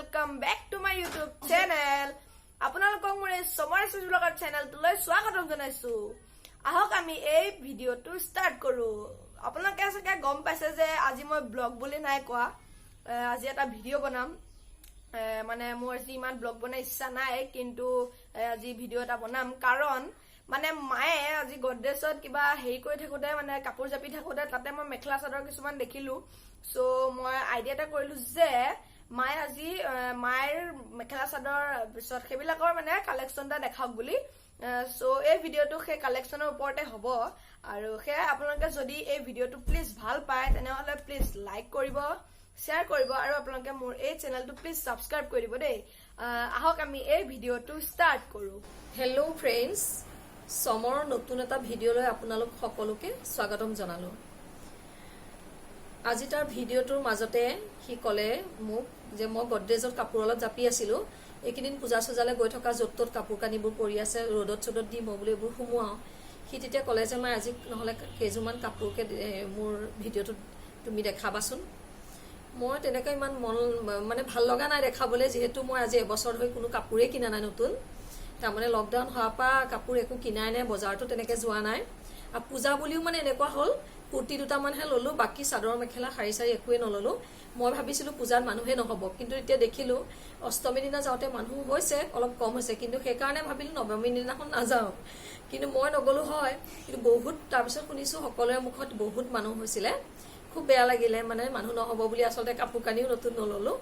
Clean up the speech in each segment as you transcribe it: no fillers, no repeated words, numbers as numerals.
welcome back to my YouTube channel. আপোনালোকক মোৰ এই সময় সুজ ব্লগৰ চেনেলটোলৈ স্বাগতম জনাইছো। আহক আমি এই ভিডিওটো ষ্টাৰ্ট কৰো। আপোনালোকে চাগে গম পাইছে যে আজি মই ব্লগ বুলি নাই কোৱা, আজি এটা ভিডিও বনাম। মানে মোৰ আজি ইমান ব্লগ বনাই ইচ্ছা নাই, কিন্তু আজি ভিডিও এটা বনাম কাৰণ মানে মায়ে আজি গডৰেজত কিবা হেৰি কৰি থাকোতে মানে কাপোৰ জাপি থাকোতে তাতে মই মেখেলা চাদৰ কিছুমান দেখিলো। সো মই আইডিয়া এটা কৰিলো যে মায়ে আজি মায়েৰ মেখেলা চাদৰ পিছত সেইবিলাকৰ মানে কালেকশন এটা দেখাওক বুলি। সো এই ভিডিওটো সেই কালেকশনৰ ওপৰতে হ'ব আৰু সেই আপোনালোকে যদি এই ভিডিওটো প্লিজ ভাল পায় তেনেহলে প্লিজ লাইক কৰিব, শ্বেয়াৰ কৰিব আৰু আপোনালোকে মোৰ এই চেনেলটো প্লিজ সাবস্ক্ৰাইব কৰি দিব দেই। আহক আমি এই ভিডিওটো ষ্টাৰ্ট কৰো। হেল্ল' ফ্ৰেণ্ডছ, সমৰ নতুন এটা ভিডিঅ'লৈ আপোনালোক সকলোকে স্বাগতম জনালো। আজি তাৰ ভিডিঅ'টোৰ মাজতে সি ক'লে মোক যে মই গডৰেজত কাপোৰ অলপ জাপি আছিলো, এইকেইদিন পূজা চুজালৈ গৈ থকা য'ত ত'ত কাপোৰ কানিবোৰ পৰি আছে, ৰ'দত চ'দত দি মই বোলে এইবোৰ সোমোৱাওঁ। সি তেতিয়া ক'লে যে মই আজি নহ'লে কেইযোৰমান কাপোৰকে মোৰ ভিডিঅ'টোত তুমি দেখাবাচোন। মই তেনেকৈ ইমান মন মানে ভাল লগা নাই দেখাবলৈ, যিহেতু মই আজি এবছৰ ধৰি কোনো কাপোৰেই কিনা নাই নতুন। তাৰমানে লকডাউন হোৱাৰ পৰা কাপোৰ একো কিনাই নাই, বজাৰতো তেনেকৈ যোৱা নাই। আৰু পূজা বুলিও মানে এনেকুৱা হ'ল কুৰ্তি দুটামানহে ললো, বাকী চাদৰ মেখেলা শাৰী চাৰী একোৱে নললো। মই ভাবিছিলো পূজাত মানুহে নহ'ব, কিন্তু এতিয়া দেখিলো অষ্টমী দিনা যাওঁতে মানুহ হৈছে, অলপ কম হৈছে, কিন্তু সেইকাৰণে ভাবিলো নৱমী দিনাখন নাযাওঁ। কিন্তু মই নগলো হয়, কিন্তু বহুত তাৰপিছত শুনিছো সকলোৰে মুখত বহুত মানুহ হৈছিলে, খুব বেয়া লাগিলে। মানে মানুহ নহ'ব বুলি আচলতে কাপোৰ কানিও নতুন নললো।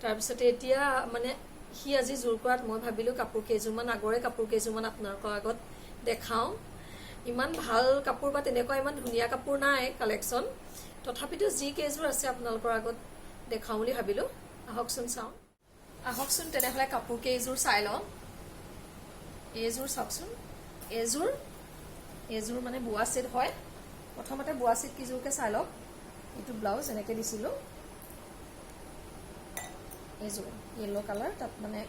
তাৰপিছতে এতিয়া মানে সি আজি জোৰ কৰাত মই ভাবিলো কাপোৰ কেইযোৰমান, আগৰে কাপোৰ কেইযোৰমান আপোনালোকৰ আগত দেখাওঁ। ইমান ভাল কাপোৰ বা তেনেকুৱা ইমান ধুনীয়া কাপোৰ নাই কালেকশ্যন, তথাপিতো যি কেইযোৰ আছে আপোনালোকৰ আগত দেখাওঁ বুলি ভাবিলো। আহকচোন চাওঁ, আহকচোন তেনেহ'লে কাপোৰ কেইযোৰ চাই লওঁ। এইযোৰ চাওকচোন, এইযোৰ মানে বোৱা ছেট হয়। প্ৰথমতে বোৱা ছেট কেইযোৰকে চাই লওক। এইটো ব্লাউজ এনেকৈ দিছিলোঁ, এইযোৰ য়েল্ল' কালাৰ, তাত মানে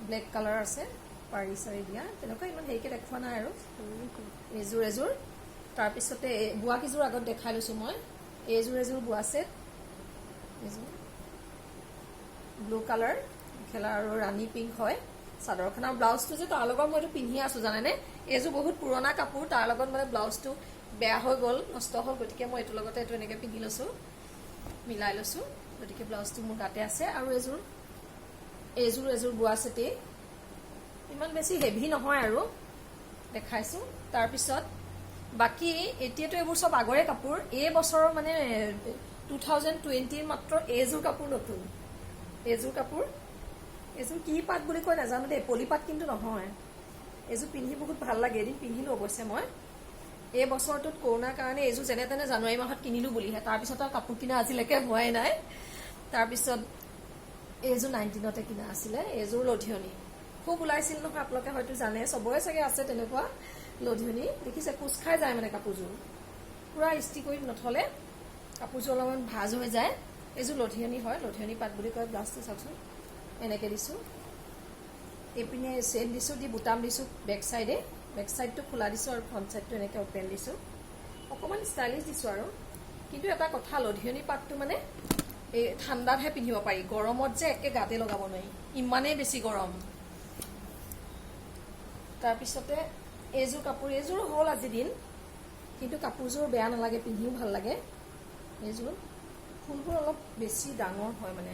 ব্লেক কালাৰ আছে, পাৰি চাৰি দিয়া, তেনেকুৱা ইমান হেৰিকৈ দেখুওৱা নাই আৰু। এযোৰ তাৰপিছতে বোৱা কেইযোৰ আগত দেখাই লৈছোঁ মই। এযোৰ বোৱা ছেট, এইযোৰ ব্লু কালাৰ মেখেলা আৰু ৰাণী পিংক হয় চাদৰখন। আৰু ব্লাউজটো যে তাৰ লগত মই এইটো পিন্ধি আছোঁ জানেনে, এইযোৰ বহুত পুৰণা কাপোৰ, তাৰ লগত মানে ব্লাউজটো বেয়া হৈ গ'ল, নষ্ট হ'ল, গতিকে মই এইটোৰ লগতে এইটো এনেকৈ পিন্ধি লৈছোঁ, মিলাই লৈছোঁ, গতিকে ব্লাউজটো মোৰ গাতে আছে। আৰু এইযোৰ বোৱা ছেটেই, ইমান বেছি হেভি নহয় আৰু দেখাইছোঁ। তাৰপিছত বাকী এতিয়াতো এইবোৰ চব আগৰে কাপোৰ, এই বছৰৰ মানে 2020 মাত্ৰ এইযোৰ কাপোৰ নতুন। এইযোৰ কি পাট বুলি কয় নাজানো দেই, পলিপাট কিন্তু নহয়। এইযোৰ পিন্ধি বহুত ভাল লাগে, এদিন পিন্ধিলোঁ অৱশ্যে মই। এই বছৰটোত কৰোণাৰ কাৰণে এইযোৰ যেনে তেনে জানুৱাৰী মাহত কিনিলোঁ বুলিহে, তাৰপিছত আৰু কাপোৰ কিনা আজিলৈকে হোৱাই নাই। তাৰপিছত এইযোৰ 19তে কিনা আছিলে, এইযোৰ লধিয়নী খুব ওলাইছিল নহয়, আপোনালোকে হয়তো জানে, চবৰে চাগে আছে তেনেকুৱা লধিয়নী। দেখিছে কোচ খাই যায় মানে কাপোৰযোৰ, পুৰা ইস্ত্ৰি কৰি নথলে কাপোৰযোৰ অলপমান ভাজ হৈ যায়। এইযোৰ লধিয়নী হয়, লধিয়নী পাট বুলি কয়। ব্লাউজটো চাওকচোন, এনেকৈ দিছোঁ, এইপিনে চেইন দিছোঁ, দি বুটাম দিছোঁ বেক চাইডটো খোলা দিছোঁ আৰু ফ্ৰণ্ট চাইডটো এনেকৈ অপেন দিছোঁ, অকণমান ষ্টাইলিছ দিছোঁ আৰু। কিন্তু এটা কথা, লধিয়নী পাটটো মানে এই ঠাণ্ডাতহে পিন্ধিব পাৰি, গৰমত যে একে গাতে লগাব নোৱাৰি, ইমানেই বেছি গৰম। তাৰপিছতে এইযোৰ কাপোৰ, এইযোৰ হ'ল আজি দিন, কিন্তু কাপোৰযোৰ বেয়া নালাগে, পিন্ধিও ভাল লাগে। এইযোৰ ফুলবোৰ অলপ বেছি ডাঙৰ হয়, মানে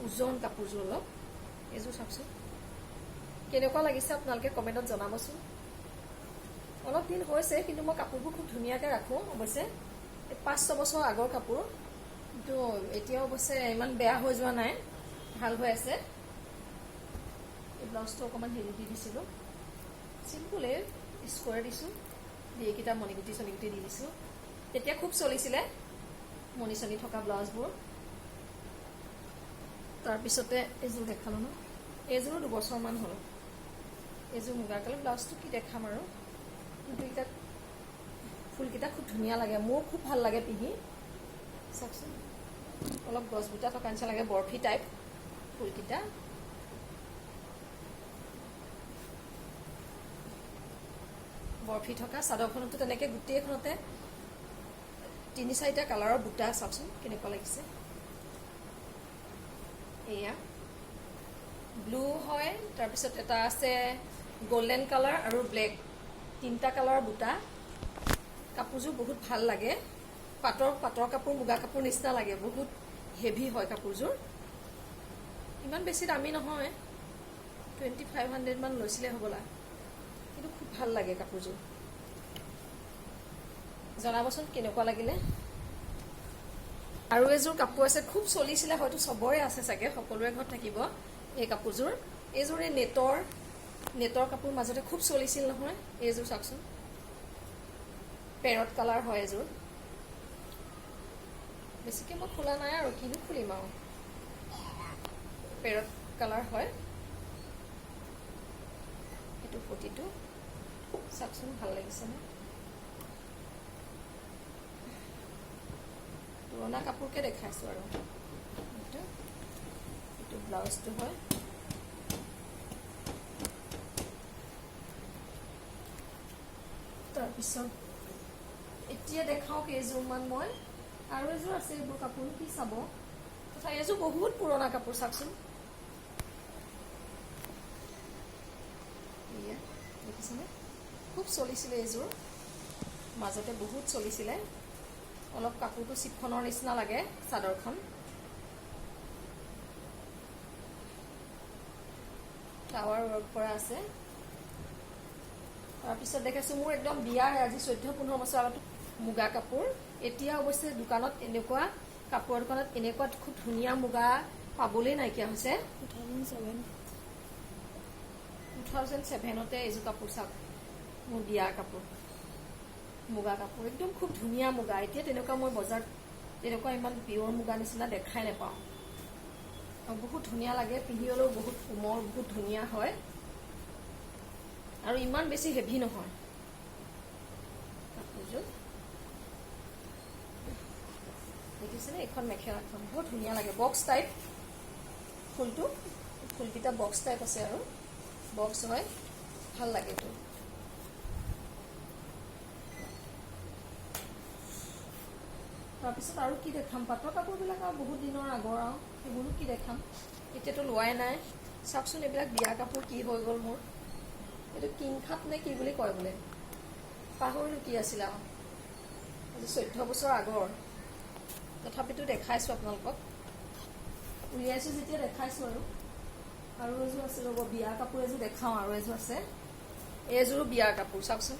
ওজন কাপোৰযোৰ অলপ। এইযোৰ চাওকচোন কেনেকুৱা লাগিছে, আপোনালোকে কমেণ্টত জনাবচোন। অলপ দিন হৈছে, কিন্তু মই কাপোৰবোৰ খুব ধুনীয়াকৈ ৰাখোঁ অৱশ্যে। 5-6 বছৰ আগৰ কাপোৰ, কিন্তু এতিয়াও অৱশ্যে ইমান বেয়া হৈ যোৱা নাই, ভাল হৈ আছে। এই ব্লাউজটো অকণমান হেৰি দি দিছিলোঁ, চিম্পুলে স্কোৱাৰ দিছোঁ, দি এইকেইটা মণিগুটি চনিগুটি দি দিছোঁ। তেতিয়া খুব চলিছিলে মণি চনি থকা ব্লাউজবোৰ। তাৰপিছতে এইযোৰ দেখালোঁ ন, এইযোৰো 2 বছৰমান হ'ল। এইযোৰ মুগা কালাৰ, ব্লাউজটো কি দেখাম আৰু, কিন্তু এইকেইটা ফুলকেইটা খুব ধুনীয়া লাগে, মোৰ খুব ভাল লাগে পিন্ধি। চাওকচোন অলপ গছ বুটা থকা নিচিনা লাগে, বৰফি টাইপ ফুলকেইটা। বৰফি থকা চাদৰখনতো তেনেকৈ গোটেইখনতে 3-4টা কালাৰৰ বুটা, চাওকচোন কেনেকুৱা লাগিছে। এয়া ব্লু হয়, তাৰপিছত এটা আছে গোল্ডেন কালাৰ আৰু ব্লেক, তিনিটা কালাৰৰ বুটা। কাপোৰযোৰ বহুত ভাল লাগে, পাটৰ কাপোৰ, মুগা কাপোৰ নিচিনা লাগে, বহুত হেভি হয় কাপোৰযোৰ। ইমান বেছি দামী নহয়, 2500 মান লৈছিলে হ'বলা, কিন্তু খুব ভাল লাগে কাপোৰযোৰ। জনাবচোন কেনেকুৱা লাগিলে। আৰু এযোৰ কাপোৰ আছে, খুব চলিছিলে, হয়তো চবৰে আছে চাগে, সকলোৰে ঘৰত থাকিব এই কাপোৰযোৰ। এইযোৰ এই নেটৰ কাপোৰ মাজতে খুব চলিছিল নহয়। এইযোৰ চাওকচোন, পেৰট কালাৰ হয় এযোৰ। বেছিকৈ মই খোলা নাই আৰু, কিনো খুলিম আৰু। পেৰট কালাৰ হয় এইটো, পটিটো চাওকচোন, ভাল লাগিছেনে। পুৰণা কাপোৰকে দেখাইছোঁ আৰু। এইটো ব্লাউজটো হয়। তাৰপিছত এতিয়া দেখাওঁ কেইযোৰমান মই। আৰু এযোৰ আছে, এইবোৰ কাপোৰ কি চাব, তথা এইযোৰ বহুত পুৰণা কাপোৰ চাওকচোন। এয়া দেখিছেনে, খুব চলিছিলে এইযোৰ, মাজতে বহুত চলিছিলে। অলপ কাপোৰটো চিফনৰ নিচিনা লাগে চাদৰখন। ফ্লাৱাৰ ৱৰ্ক কৰা আছে। তাৰপিছত দেখাইছোঁ মোৰ একদম বিয়াৰ আজি 14-15 বছৰ আগত মুগা কাপোৰ। এতিয়া অৱশ্যে দোকানত এনেকুৱা, কাপোৰৰ দোকানত এনেকুৱা খুব ধুনীয়া মুগা পাবলৈ নাইকিয়া হৈছে। 2007তে এইযোৰ কাপোৰ চাওক, মোৰ বিয়াৰ কাপোৰ, মুগা কাপোৰ, একদম খুব ধুনীয়া মুগা। এতিয়া তেনেকুৱা মই বজাৰত তেনেকুৱা ইমান পিয়ৰ মুগা নিচিনা দেখাই নাপাওঁ। আৰু বহুত ধুনীয়া লাগে, পিন্ধিবলৈও বহুত কোমল, বহুত ধুনীয়া হয়, আৰু ইমান বেছি হেভি নহয় কাপোৰযোৰ। দেখিছেনে, এইখন মেখেলাখন বহুত ধুনীয়া লাগে, বক্স টাইপ। ফুলকেইটা বক্স টাইপ আছে, আৰু বক্স হয়, ভাল লাগে এইটো। তাৰপিছত আৰু কি দেখাম, পাটৰ কাপোৰবিলাক আৰু বহুত দিনৰ আগৰ, আৰু সেইবোৰো কি দেখাম, এতিয়াতো লোৱাই নাই। চাওকচোন এইবিলাক বিয়া কাপোৰ কি হৈ গ'ল মোৰ। এইটো কিংখাপ নে কি বুলি কয় বোলে, পাহৰিলোঁ কি আছিলে আৰু। আজি 14 বছৰ আগৰ, তথাপিতো দেখাইছোঁ আপোনালোকক, উলিয়াইছোঁ যেতিয়া দেখাইছোঁ। আৰু এযোৰ আছে, ৰ'ব, বিয়া কাপোৰ এযোৰ দেখাওঁ। আৰু এযোৰ আছে, এইযোৰো বিয়াৰ কাপোৰ চাওকচোন।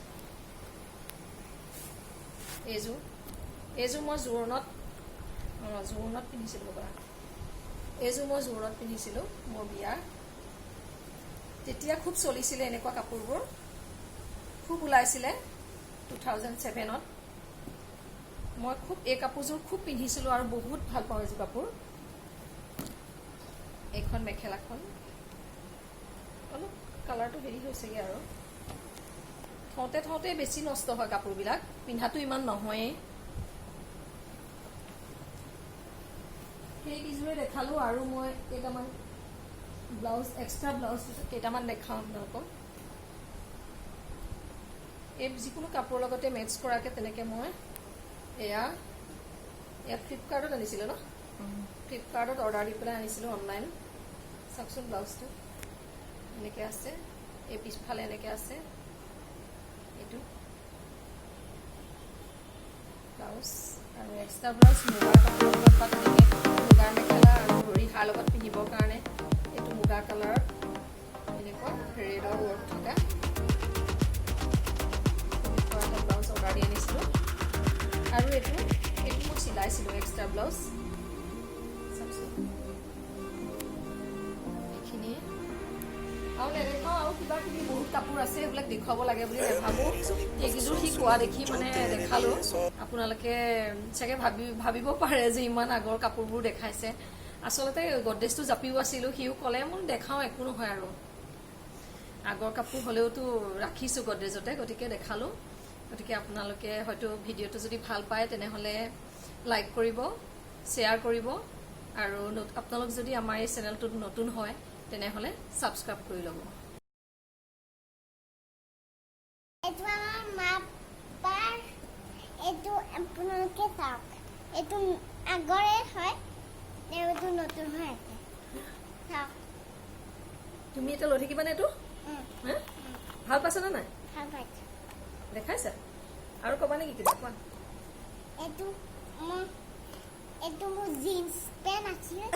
এইযোৰ মই জোৰণত পিন্ধিছিলোঁ বাৰু। এইযোৰ মই জোৰণত পিন্ধিছিলোঁ মোৰ বিয়াৰ। তেতিয়া খুব চলিছিলে এনেকুৱা কাপোৰবোৰ, খুব ওলাইছিলে 2007ত। মই এই কাপোৰযোৰ খুব পিন্ধিছিলোঁ আৰু বহুত ভাল পাওঁ এইযোৰ কাপোৰ। এইখন মেখেলাখন অলপ কালাৰটো হেৰি হৈছেগৈ, আৰু থওঁতে বেছি নষ্ট হয় কাপোৰবিলাক, পিন্ধাটো ইমান নহয়েই। সেইকেইযোৰে দেখালোঁ, আৰু মই কেইটামান ব্লাউজ, এক্সট্ৰা ব্লাউজ কেইটামান দেখাওঁ আপোনালোকক। এই যিকোনো কাপোৰৰ লগতে মেটচ কৰাকৈ তেনেকৈ মই এয়া ফ্লিপকাৰ্টত আনিছিলোঁ ন, ফ্লিপকাৰ্টত অৰ্ডাৰ দি পেলাই আনিছিলোঁ অনলাইন। চাওকচোন ব্লাউজটো এনেকৈ আছে, এই পিছফালে এনেকৈ আছে। এইটো ব্লাউজ, আৰু এক্সট্ৰা ব্লাউজ মুগাৰ কাপোৰৰ লগত, বা তেনেকৈ মুগাৰ মেখেলা আৰু ৰিহাৰ লগত পিন্ধিবৰ কাৰণে এইটো মুগা কালাৰত এনেকুৱা ৰেডৰ ৱৰ্ক থকা এটা ব্লাউজ অৰ্ডাৰ দি আনিছিলোঁ। আৰু এইটো মই চিলাইছিলোঁ এক্সট্ৰা ব্লাউজ। এইখিনিয়ে, আৰু নেদেখাওঁ, আৰু কিবা কিবি বহুত কাপোৰ আছে, সেইবিলাক দেখুৱাব লাগে বুলি নাভাবোঁ। এইকেইযোৰ সি কোৱা দেখি মানে দেখালোঁ। আপোনালোকে চাগে ভাবিব পাৰে যে ইমান আগৰ কাপোৰবোৰ দেখাইছে। আচলতে গডৰেজটো জাপিও আছিলোঁ, সিও ক'লে মোক দেখাওঁ, একো নহয় আৰু, আগৰ কাপোৰ হ'লেওতো ৰাখিছোঁ গডৰেজতে, গতিকে দেখালোঁ। গতিকে আপোনালোকে হয়তো ভিডিঅ'টো যদি ভাল পায় তেনেহ'লে লাইক কৰিব, শ্বেয়াৰ কৰিব, আৰু আপোনালোক যদি আমাৰ এই চেনেলটোত নতুন হয় তেনেহ'লে ছাবস্ক্ৰাইব কৰি ল'ব। এইটো আপোনালোকে চাওক, এইটো আগৰে হয়, এইটো নতুন হৈ আছে। চাওক তুমি এতিয়া লৈ থাকিবানে এইটো হে ভাল পাইছা নে নাই ভাল পাইছে দেখাইছা আৰু ক'বা নেকি কিবা কোৱা এইটো মোৰ জিন্স পেণ্ট আছিলে